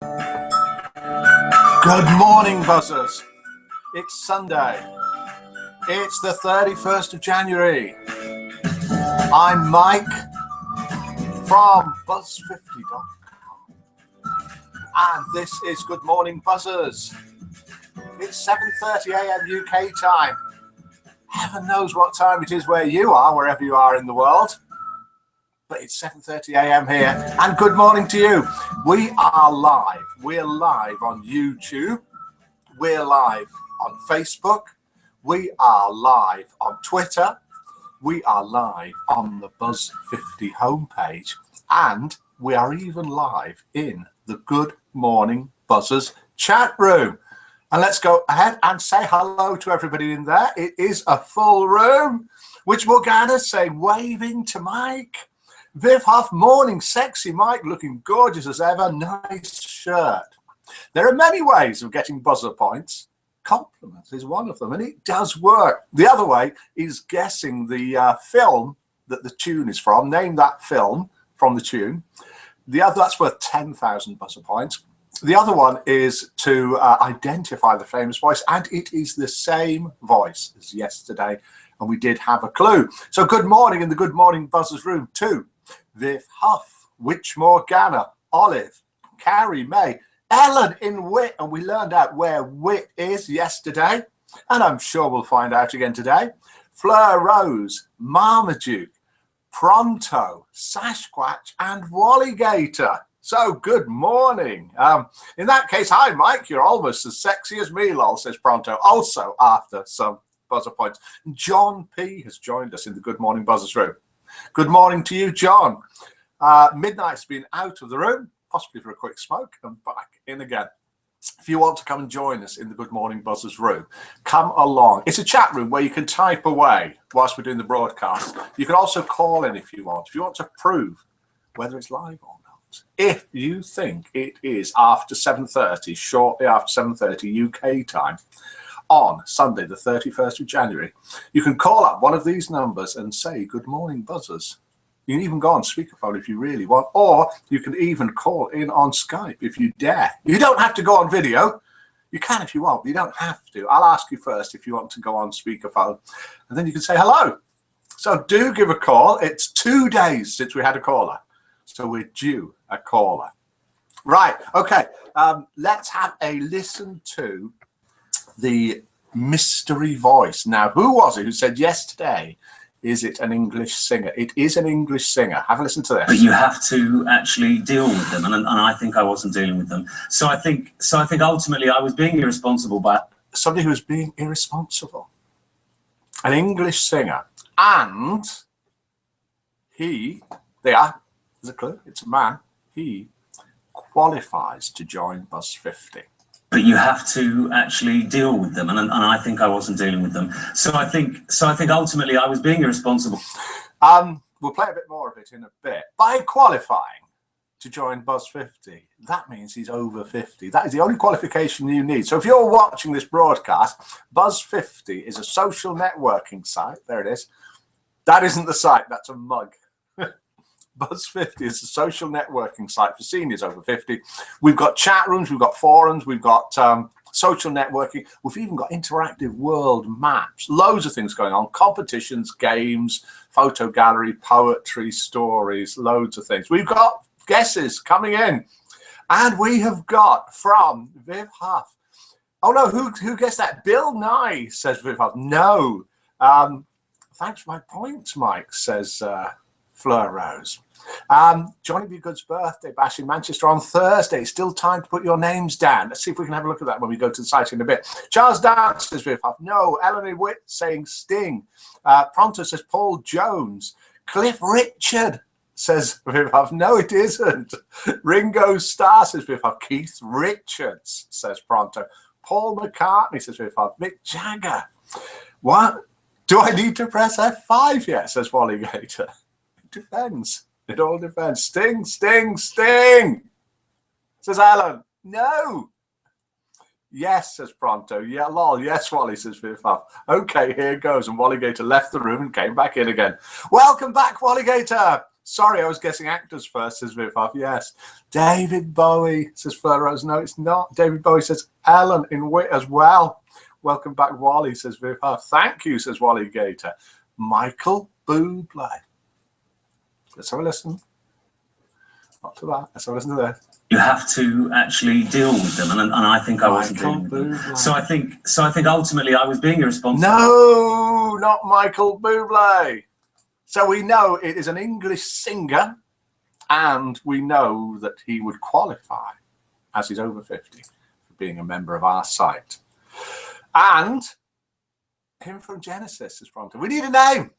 Good morning, buzzers. It's Sunday. It's the 31st of January. I'm Mike from Buzz50.com. And this is Good Morning Buzzers. It's 7:30 a.m. UK time. Heaven knows what time it is where you are, wherever you are in the world. But it's 7:30 a.m. here. And good morning to you. We are live. We're live on YouTube. We're live on Facebook. We are live on Twitter. We are live on the Buzz50 homepage. And we are even live in the Good Morning Buzzers chat room. And let's go ahead and say hello to everybody in there. It is a full room, which Morgana's saying, waving to Mike. Viv Huff, morning, sexy Mike, looking gorgeous as ever. Nice shirt. There are many ways of getting buzzer points. Compliments is one of them, and it does work. The other way is guessing the film that the tune is from. Name that film from the tune. The other, that's worth 10,000 buzzer points. The other one is to identify the famous voice, and it is the same voice as yesterday, and we did have a clue. So good morning in the Good Morning Buzzers room to Viv Huff, Witch Morgana, Olive, Carrie May, Ellen in Wit, and we learned out where Wit is yesterday, and I'm sure we'll find out again today. Fleur Rose, Marmaduke, Pronto, Sasquatch, and Walligator. So good morning. In that case, hi Mike, you're almost as sexy as me, lol, says Pronto, also after some buzzer points. John P has joined us in the Good Morning Buzzers room. Good morning to you, John. Midnight's been out of the room, possibly for a quick smoke, and back in again. If you want to come and join us in the Good Morning Buzzers room, come along. It's a chat room where you can type away whilst we're doing the broadcast. You can also call in if you want to prove whether it's live or not. If you think it is after 7:30, shortly after 7:30 UK time, on Sunday, the 31st of January, you can call up one of these numbers and say, Good Morning Buzzers. You can even go on speakerphone if you really want, or you can even call in on Skype if you dare. You don't have to go on video. You can if you want, but you don't have to. I'll ask you first if you want to go on speakerphone, and then you can say hello. So do give a call. It's 2 days since we had a caller, so we're due a caller. Right, okay, let's have a listen to the mystery voice. Now, who was it who said yesterday, is it an English singer? It is an English singer. Have a listen to this. But you have to actually deal with them, and I think I wasn't dealing with them. So I think ultimately I was being irresponsible by somebody who was being irresponsible. An English singer, and there's a clue, it's a man, he qualifies to join Buzz50. But you have to actually deal with them, and I think I wasn't dealing with them. So I think ultimately I was being irresponsible. We'll play a bit more of it in a bit. By qualifying to join Buzz50, that means he's over 50. That is the only qualification you need. So if you're watching this broadcast, Buzz50 is a social networking site. There it is. That isn't the site, that's a mug. Buzz50 is a social networking site for seniors over 50. We've got chat rooms, we've got forums, we've got social networking. We've even got interactive world maps. Loads of things going on. Competitions, games, photo gallery, poetry, stories, loads of things. We've got guesses coming in. And we have got from Viv Huff. Oh no, who guessed that? Bill Nye, says Viv Huff. No. Thanks for my points, Mike, says Fleur Rose. Johnny B. Good's birthday bash in Manchester on Thursday. Still time to put your names down. Let's see if we can have a look at that when we go to the site in a bit. Charles Dance says Viv Huff. No. Eleanor Witt saying Sting. Pronto says Paul Jones. Cliff Richard says Viv Huff. No, it isn't. Ringo Starr says Viv Huff. Keith Richards says Pronto. Paul McCartney says Viv Huff. Mick Jagger. What? Do I need to press F5 yet? Says Walligator. It depends. It all depends. Sting, Sting, Sting, says Alan. No. Yes, says Pronto. Yeah, lol. Yes, Wally, says Viv Huff. Okay, here goes. And Walligator left the room and came back in again. Welcome back, Walligator, Sorry, I was guessing actors first, says Viv Huff. Yes. David Bowie, says Fleur Rose. No, it's not. David Bowie says Ellen in Wit as well. Welcome back, Wally, says Viv Huff. Thank you, says Wally Gator. Michael Bublé. Let's have a listen. Not to that. Let's have a listen to this. You have to actually deal with them, and I think I wasn't dealing with them. So I think ultimately I was being irresponsible. No, not Michael Bublé. So we know it is an English singer, and we know that he would qualify, as he's over 50, for being a member of our site. And him from Genesis is Pronto. We need a name.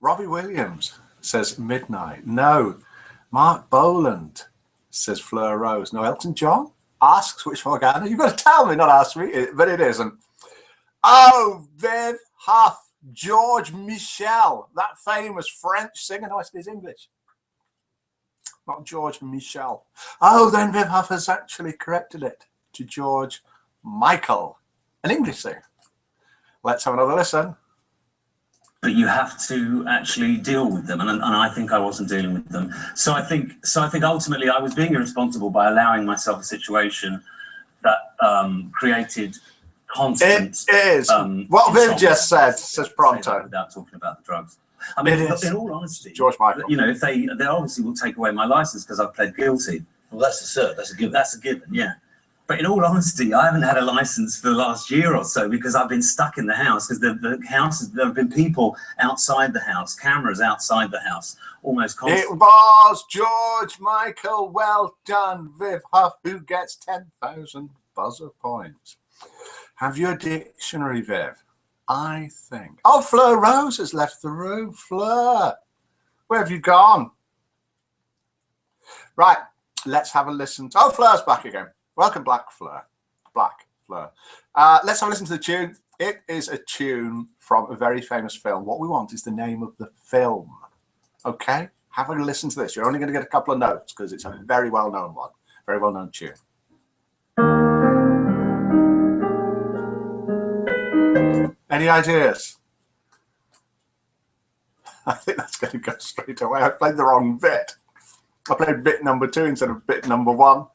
Robbie Williams says Midnight. No. Mark Boland says Fleur Rose. No. Elton John asks which Morgana. You've got to tell me, not ask me, but it isn't. Oh, Viv Huff. George Michel, that famous French singer. No, I said he's English. Not George Michel. Oh, then Viv Huff has actually corrected it to George Michael, an English singer. Let's have another listen. But you have to actually deal with them, and I think I wasn't dealing with them. So I think ultimately I was being irresponsible by allowing myself a situation that created constant. It is what Viv just said, says Pronto. Without talking about the drugs. I mean, in all honesty, George Michael. You know, if they obviously will take away my license because I've pled guilty. Well, that's a cert. That's a given. That's a given, yeah. But in all honesty, I haven't had a license for the last year or so because I've been stuck in the house because the houses, there have been people outside the house, cameras outside the house, almost constantly. It was George Michael. Well done, Viv Huff, who gets 10,000 buzzer points. Have your dictionary, Viv? I think. Oh, Fleur Rose has left the room. Fleur, where have you gone? Right, let's have a listen. Oh, Fleur's back again. Welcome, Black Fleur. Let's have a listen to the tune. It is a tune from a very famous film. What we want is the name of the film. Okay? Have a listen to this. You're only going to get a couple of notes because it's a very well-known one. Very well-known tune. Any ideas? I think that's going to go straight away. I played the wrong bit. I played bit number 2 instead of bit number 1.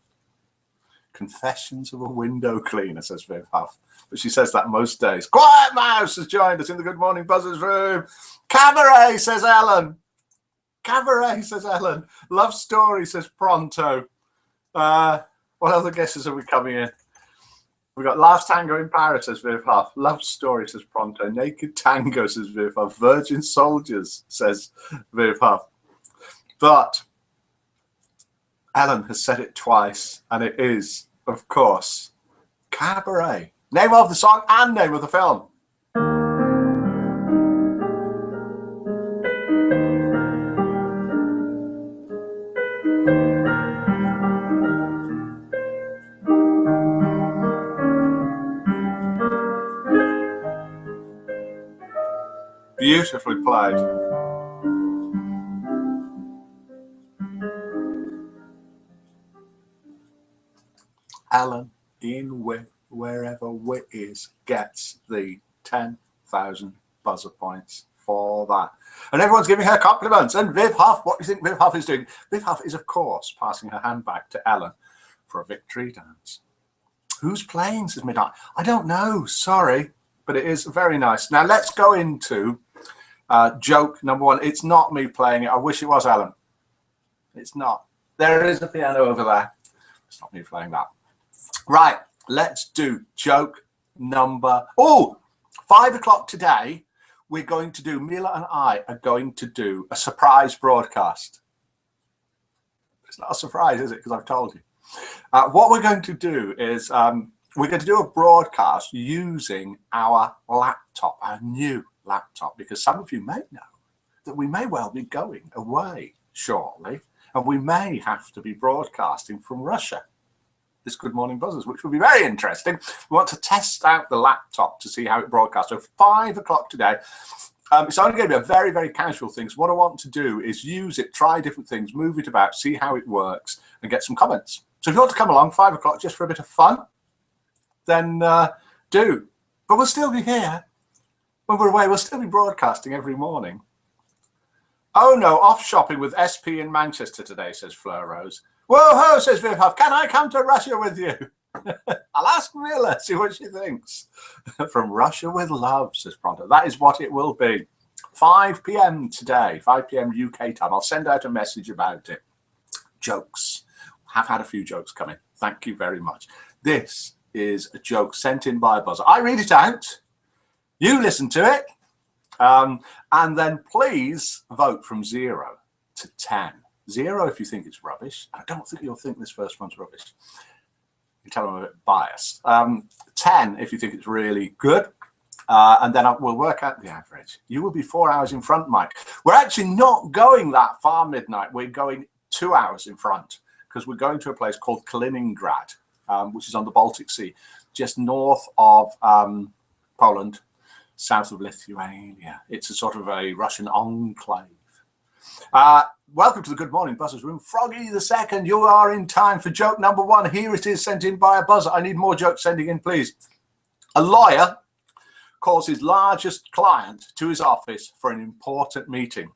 Confessions of a Window Cleaner, says Viv Huff. But she says that most days. Quiet Mouse has joined us in the Good Morning Buzzers room. Cabaret, says Ellen. Cabaret, says Ellen. Love Story, says Pronto. What other guesses are we coming in? We've got Last Tango in Paris, says Viv Huff. Love Story, says Pronto. Naked Tango, says Viv Huff. Virgin Soldiers, says Viv Huff. But Ellen has said it twice, and it is, of course, Cabaret. Name of the song and name of the film. Beautifully played. Alan in wherever Wit is gets the 10,000 buzzer points for that. And everyone's giving her compliments. And Viv Huff, what do you think Viv Huff is doing? Viv Huff is, of course, passing her hand back to Ellen for a victory dance. Who's playing, says Midnight? I don't know, sorry, but it is very nice. Now let's go into joke number 1. It's not me playing it. I wish it was Ellen. It's not. There is a piano over there. It's not me playing that. Right, let's do joke number... Oh, 5 o'clock today, we're going to do, Mila and I are going to do a surprise broadcast. It's not a surprise, is it? Because I've told you. What we're going to do is we're going to do a broadcast using our laptop, our new laptop, because some of you may know that we may well be going away shortly, and we may have to be broadcasting from Russia. This Good Morning Buzzers, which will be very interesting. We want to test out the laptop to see how it broadcasts. So 5 o'clock today. It's only going to be a very, very casual thing. So what I want to do is use it, try different things, move it about, see how it works, and get some comments. So if you want to come along 5 o'clock just for a bit of fun, then do. But we'll still be here. When we're away, we'll still be broadcasting every morning. Oh no, off shopping with SP in Manchester today, says Fleur Rose. Whoa-ho, says Viv Huff. Can I come to Russia with you? I'll ask Mila, see what she thinks. From Russia with love, says Pronto. That is what it will be. 5 p.m. today, 5 p.m. UK time. I'll send out a message about it. Jokes. Have had a few jokes coming. Thank you very much. This is a joke sent in by a buzzer. I read it out. You listen to it. And then please vote from 0 to 10. 0 if you think it's rubbish. I don't think you'll think this first one's rubbish. You tell them I'm a bit biased. 10 if you think it's really good. And then we'll work out the average. You will be 4 hours in front, Mike. We're actually not going that far midnight. We're going 2 hours in front because we're going to a place called Kaliningrad, which is on the Baltic Sea, just north of Poland, south of Lithuania. It's a sort of a Russian enclave. Welcome to the Good Morning Buzzers Room. Froggy the Second, you are in time for joke number 1. Here it is, sent in by a buzzer. I need more jokes sending in, please. A lawyer calls his largest client to his office for an important meeting.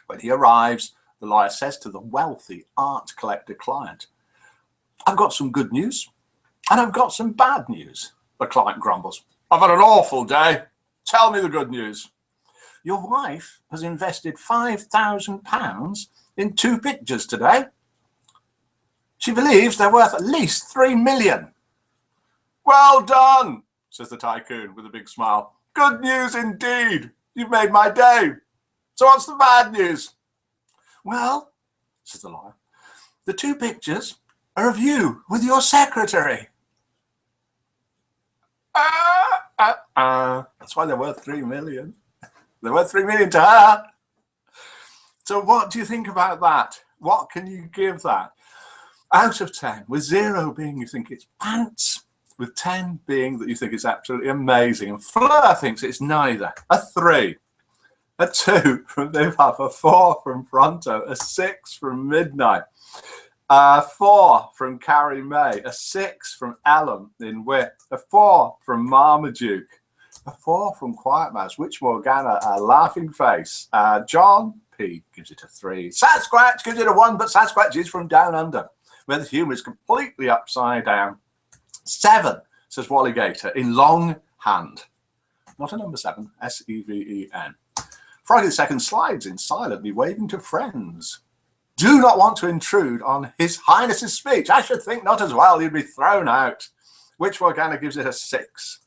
When he arrives, the lawyer says to the wealthy art collector client, I've got some good news and I've got some bad news. The client grumbles, I've had an awful day. Tell me the good news. Your wife has invested £5,000 in 2 pictures today. She believes they're worth at least 3 million. Well done, says the tycoon with a big smile. Good news indeed. You've made my day. So what's the bad news? Well, says the lawyer, the 2 pictures are of you with your secretary. That's why they're worth 3 million. They're worth 3 million to her. So what do you think about that? What can you give that? Out of 10, with 0 being you think it's pants, with 10 being that you think it's absolutely amazing. And Fleur thinks it's neither. A 3, a 2 from Viv Huff, a 4 from Pronto, a 6 from Midnight, a 4 from Carrie May, a 6 from Ellen in Wit, a 4 from Marmaduke, a 4 from Quiet Mouse, Witch Morgana, a laughing face. John P gives it a 3. Sasquatch gives it a 1, but Sasquatch is from down under, where the humour is completely upside down. 7, says Walligator, in long hand. Not a number 7, S-E-V-E-N. Froggy the Second slides in silently, waving to friends. Do not want to intrude on His Highness's speech. I should think not as well. You'd be thrown out. Witch Morgana gives it a 6.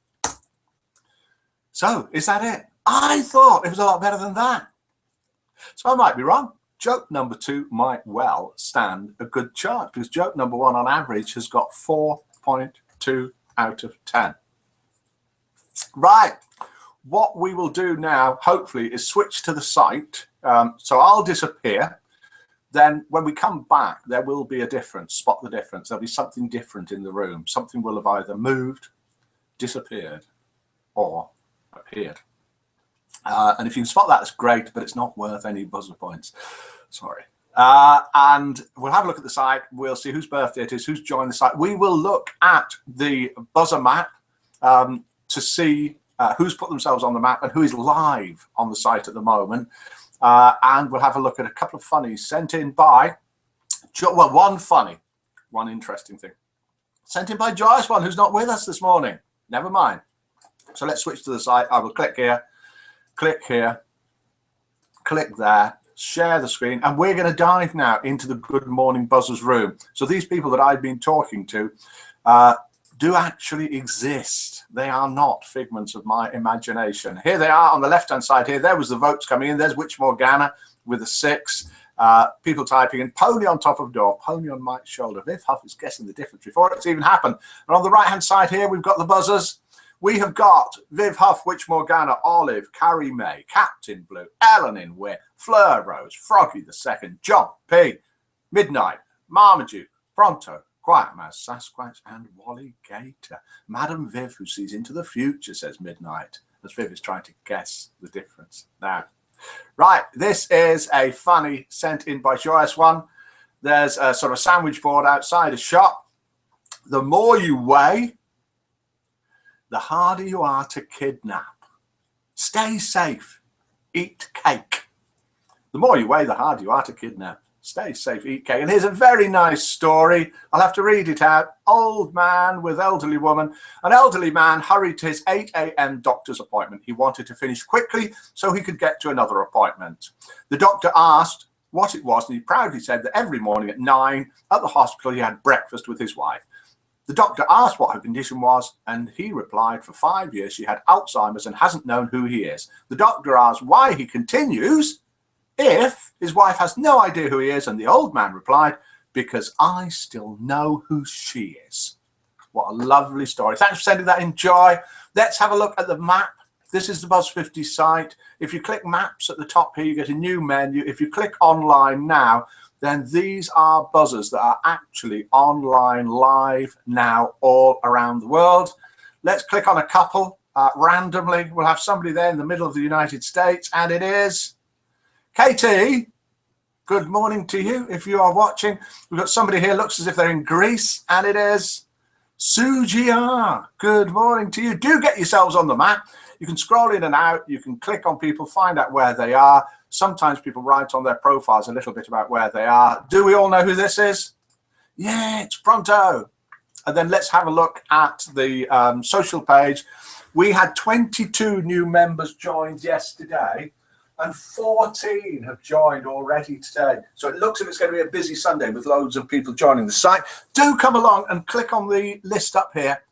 So, is that it? I thought it was a lot better than that. So I might be wrong. Joke number 2 might well stand a good chance because joke number 1 on average has got 4.2 out of 10. Right. What we will do now, hopefully, is switch to the site. So I'll disappear. Then when we come back, there will be a difference. Spot the difference. There'll be something different in the room. Something will have either moved, disappeared, or appeared. And if you can spot that, it's great, but it's not worth any buzzer points. Sorry. And we'll have a look at the site. We'll see whose birthday it is, who's joined the site. We will look at the buzzer map to see who's put themselves on the map and who is live on the site at the moment. And we'll have a look at a couple of funnies sent in by, well, one interesting thing. Sent in by Joyous One, who's not with us this morning. Never mind. So let's switch to the site. I will click here, click there, share the screen, and we're going to dive now into the Good Morning Buzzers room. So these people that I've been talking to do actually exist. They are not figments of my imagination. Here they are on the left-hand side here. There was the votes coming in. There's Witch Morgana with a 6. People typing in. Pony on top of door. Pony on Mike's shoulder. Viv Huff is guessing the difference before it's even happened. And on the right-hand side here, we've got the buzzers. We have got Viv Huff, Witch Morgana, Olive, Carrie May, Captain Blue, Ellen in Wit, Fleur Rose, Froggy the Second, John P, Midnight, Marmaduke, Pronto, Quiet Mouse, Sasquatch, and Walligator. Madam Viv, who sees into the future, says Midnight, as Viv is trying to guess the difference. Now, right, this is a funny sent in by Joyous One. There's a sort of sandwich board outside a shop. The more you weigh, the harder you are to kidnap. Stay safe. Eat cake. The more you weigh, the harder you are to kidnap. Stay safe, eat cake. And here's a very nice story. I'll have to read it out. Old man with elderly woman. An elderly man hurried to his 8 a.m. doctor's appointment. He wanted to finish quickly so he could get to another appointment. The doctor asked what it was, and he proudly said that every morning at 9 at the hospital he had breakfast with his wife. The doctor asked what her condition was, and he replied for 5 years she had Alzheimer's and hasn't known who he is. The doctor asked why he continues if his wife has no idea who he is, and the old man replied, because I still know who she is. What a lovely story. Thanks for sending that in, Joy. Let's have a look at the map. This is the Buzz 50 site. If you click maps at the top here, you get a new menu. If you click online now, then these are buzzers that are actually online live now all around the world. Let's click on a couple randomly. We'll have somebody there in the middle of the United States, and it is Katie. Good morning to you if you are watching. We've got somebody here, looks as if they're in Greece, and it is Sujia. Good morning to you. Do get yourselves on the map. You can scroll in and out. You can click on people, find out where they are. Sometimes people write on their profiles a little bit about where they are. Do we all know who this is? Yeah, it's Pronto. And then let's have a look at the social page. We had 22 new members joined yesterday, and 14 have joined already today. So it looks like it's going to be a busy Sunday with loads of people joining the site. Do come along and click on the list up here.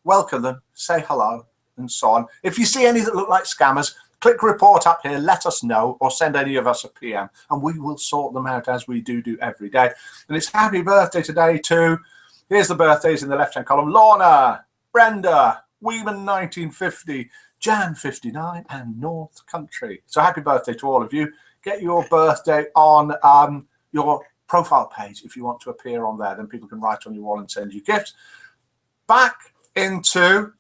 Welcome them, say hello, and so on. If you see any that look like scammers, click report up here, let us know, or send any of us a PM, and we will sort them out as we do every day. And it's happy birthday today too. Here's the birthdays in the left-hand column. Lorna, Brenda, Weeman 1950, Jan 59, and North Country. So happy birthday to all of you. Get your birthday on your profile page if you want to appear on there. Then people can write on your wall and send you gifts. Back into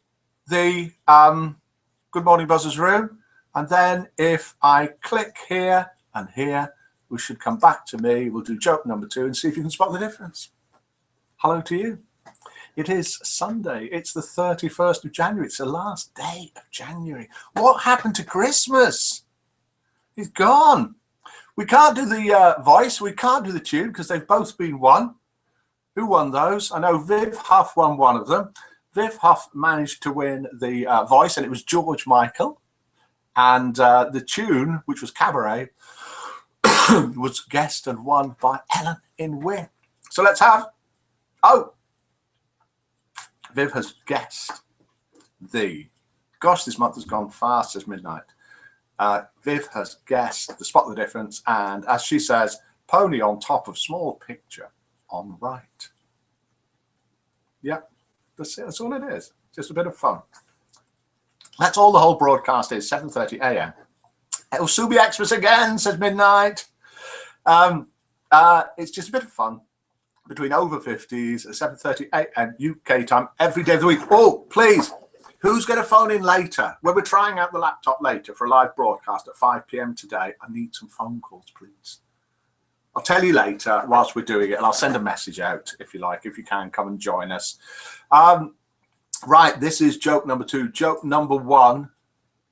the Good Morning Buzzers room. And then if I click here and here, we should come back to me. We'll do joke number 2 and see if you can spot the difference. Hello to you. It is Sunday. It's the 31st of January. It's the last day of January. What happened to Christmas? It's gone. We can't do the voice. We can't do the tune because they've both been won. Who won those? I know Viv Huff won one of them. Viv Huff managed to win the voice, and it was George Michael. And the tune, which was Cabaret, was guessed and won by Ellen in Win. So let's have... Oh! Viv has guessed the... Gosh, this month has gone fast as midnight. Viv has guessed the Spot the Difference, and as she says, pony on top of small picture on right. Yep, that's all it is. Just a bit of fun. That's all the whole broadcast is, 7:30 a.m. It'll soon be Xmas again, says Midnight. It's just a bit of fun between over 50s at 7:30 a.m. UK time every day of the week. Oh, please, who's going to phone in later? When we're trying out the laptop later for a live broadcast at 5 p.m. today, I need some phone calls, please. I'll tell you later whilst we're doing it, and I'll send a message out if you like, if you can come and join us. Right, this is joke number 2. Joke number 1,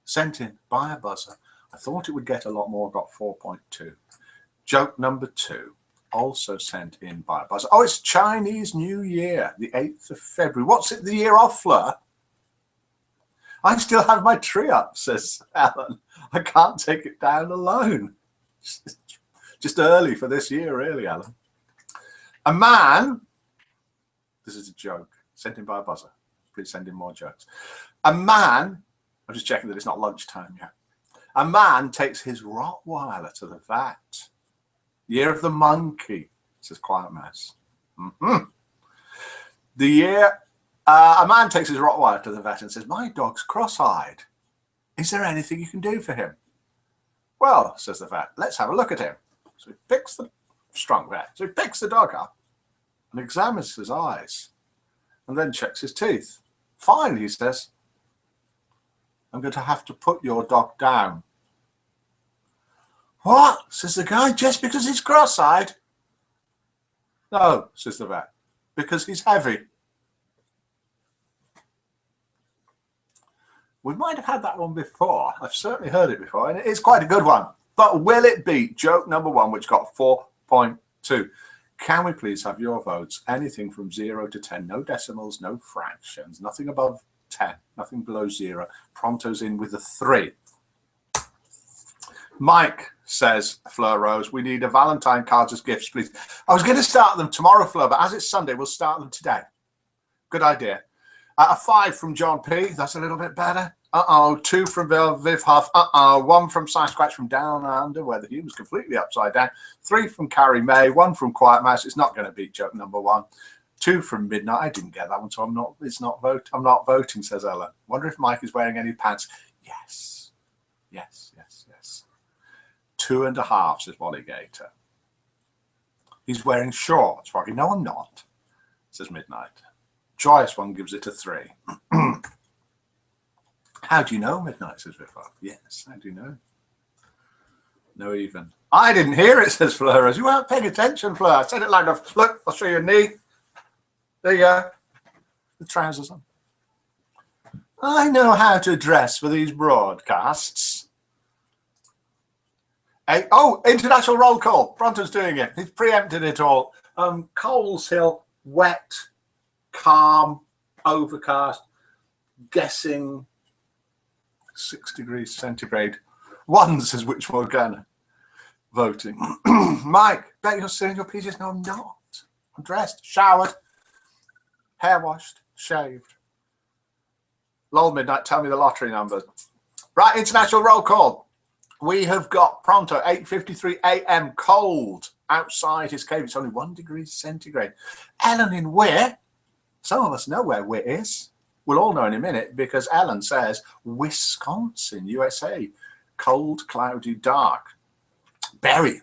sent in by a buzzer. I thought it would get a lot more, got 4.2. Joke number 2, also sent in by a buzzer. Oh, it's Chinese New Year, the 8th of February. What's it the year off, Fleur? I still have my tree up, says Alan. I can't take it down alone. Just early for this year, really, Alan. A man, this is a joke, sent in by a buzzer. Please send in more jokes. A man, I'm just checking that it's not lunchtime yet. A man takes his Rottweiler to the vet. Year of the monkey, says Quiet Mouse. The year, a man takes his Rottweiler to the vet and says, my dog's cross-eyed. Is there anything you can do for him? Well, says the vet, let's have a look at him. So he picks the strong vet. So he picks the dog up and examines his eyes and then checks his teeth. Fine, he says. I'm going to have to put your dog down. What? Says the guy, just because he's cross-eyed? No, says the vet, because he's heavy. We might have had that one before. I've certainly heard it before, and it is quite a good one. But will it beat joke number 1, which got 4.2? Can we please have your votes? Anything from 0 to 10. No decimals, no fractions. Nothing above 10. Nothing below 0. Pronto's in with a 3. Mike says, Fleur Rose, we need a Valentine cards as gifts, please. I was going to start them tomorrow, Fleur, but as it's Sunday, we'll start them today. Good idea. A 5 from John P. That's a little bit better. 2 from Viv Huff. 1 from Sasquatch from Down Under, where the human's completely upside down. 3 from Carrie May. 1 from Quiet Mouse. It's not going to beat joke number 1. 2 from Midnight. I didn't get that one, so I'm not voting, says Ellen. Wonder if Mike is wearing any pants. Yes. Yes, yes, yes. 2.5, says Wally Gator. He's wearing shorts, Froggy. No, I'm not, says Midnight. Joyous One gives it a 3. How do you know, Midnight, says Viv? Yes, how do you know? No even. I didn't hear it, says Fleur. You weren't paying attention, Fleur. I said it loud enough. Look, I'll show you a knee. There you go. The trousers on. I know how to dress for these broadcasts. International roll call. Pronto's doing it. He's preempted it all. Coles Hill, wet, calm, overcast, guessing 6 degrees centigrade. 1 says which Morgana. Voting. Mike, bet you're still in your PJs. No, I'm not. I'm dressed, showered, hair washed, shaved. Lol Midnight, tell me the lottery numbers. Right, international roll call. We have got Pronto, 8:53 a.m. cold outside his cave. It's only 1 degree centigrade. Ellen in Weir. Some of us know where Weir is. We'll all know in a minute because Ellen says Wisconsin, USA. Cold, cloudy, dark. Bury,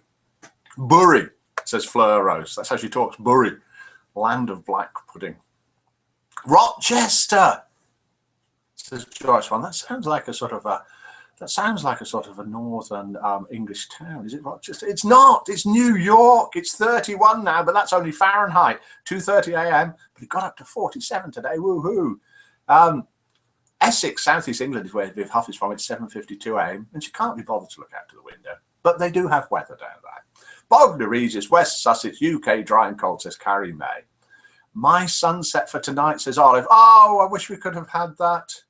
says Fleur Rose. That's how she talks. Bury, land of black pudding. Rochester, says Joyce One. That sounds like a sort of a northern English town. Is it Rochester? It's not. It's New York. It's 31 now, but that's only Fahrenheit. 2:30 a.m. But it got up to 47 today. Woohoo! Essex, Southeast England is where Viv Huff is from. It's 7:52 a.m. and she can't be bothered to look out to the window. But they do have weather down there. Bognor Regis, West Sussex, UK, dry and cold, says Carrie May. My sunset for tonight, says Olive. Oh, I wish we could have had that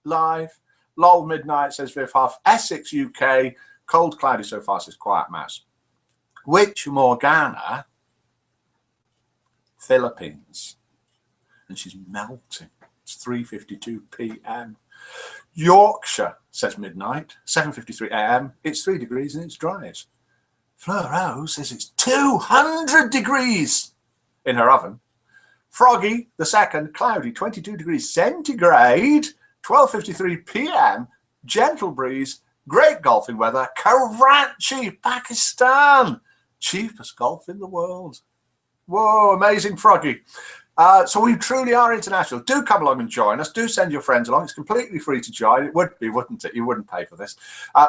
live. Lol Midnight, says Viv Huff. Essex, UK, cold, cloudy so far, says Quiet Mouse. Which Morgana? Philippines. And she's melting. It's 3:52 p.m. Yorkshire, says Midnight, 7:53 a.m. It's 3 degrees and it's dry. Fleur Rose says it's 200 degrees in her oven. Froggy, the second, cloudy, 22 degrees centigrade, 12:53 p.m. Gentle breeze, great golfing weather. Karachi, Pakistan, cheapest golf in the world. Whoa, amazing, Froggy. So we truly are international. Do come along and join us. Do send your friends along. It's completely free to join. It would be, wouldn't it? You wouldn't pay for this.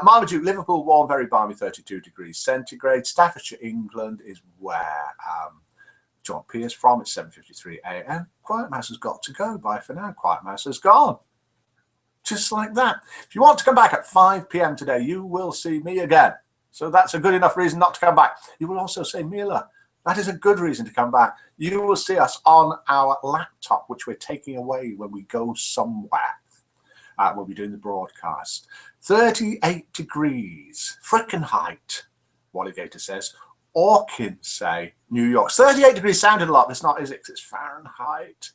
Marmaduke, Liverpool, warm, very balmy, 32 degrees centigrade. Staffordshire, England is where John P is from. It's 7:53 a.m. Quiet Mouse has got to go. Bye for now. Quiet Mouse has gone. Just like that. If you want to come back at 5 p.m. today, you will see me again. So that's a good enough reason not to come back. You will also see Mila. That is a good reason to come back. You will see us on our laptop, which we're taking away when we go somewhere. We'll be doing the broadcast. 38 degrees. Frickin' height, Wally Gator says. Orkin say New York. 38 degrees sounded a lot. It's not, is it? It's Fahrenheit.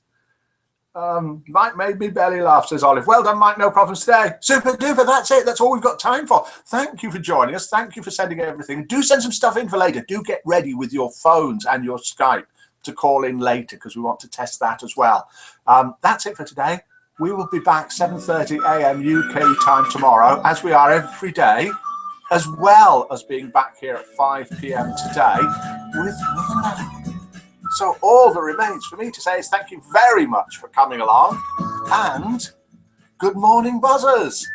Mike made me belly laugh, says Olive. Well done, Mike. No problems today. Super duper. That's it. That's all we've got time for. Thank you for joining us. Thank you for sending everything. Do send some stuff in for later. Do get ready with your phones and your Skype to call in later because we want to test that as well. That's it for today. We will be back 7:30 a.m. UK time tomorrow, as we are every day, as well as being back here at 5 p.m. today with Mila. So all that remains for me to say is thank you very much for coming along and good morning, buzzers.